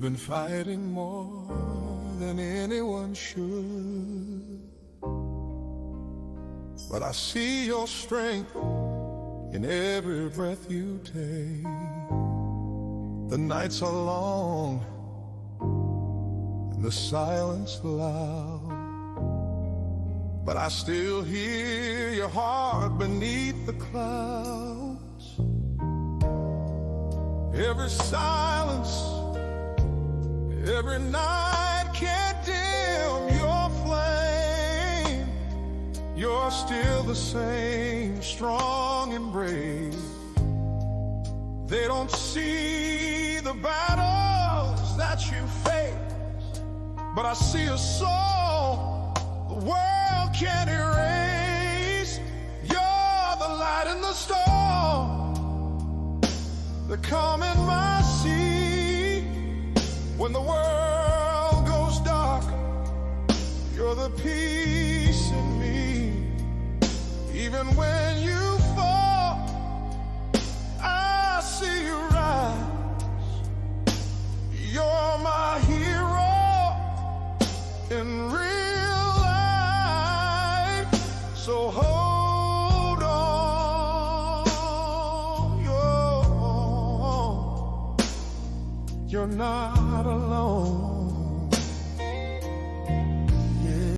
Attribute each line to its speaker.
Speaker 1: You've been fighting more than anyone should, but I see your strength in every breath you take. The nights are long and the silence loud, but I still hear your heart beneath the clouds. Every silence, every night can't dim your flame. You're still the same, strong and brave. They don't see the battles that you face, but I see a soul the world can't erase. You're the light in the storm, the calm in my sea. When the world goes dark, you're the peace in me. Even when you fall, I see you rise. You're my hero in real life. So hold on, you're not alone.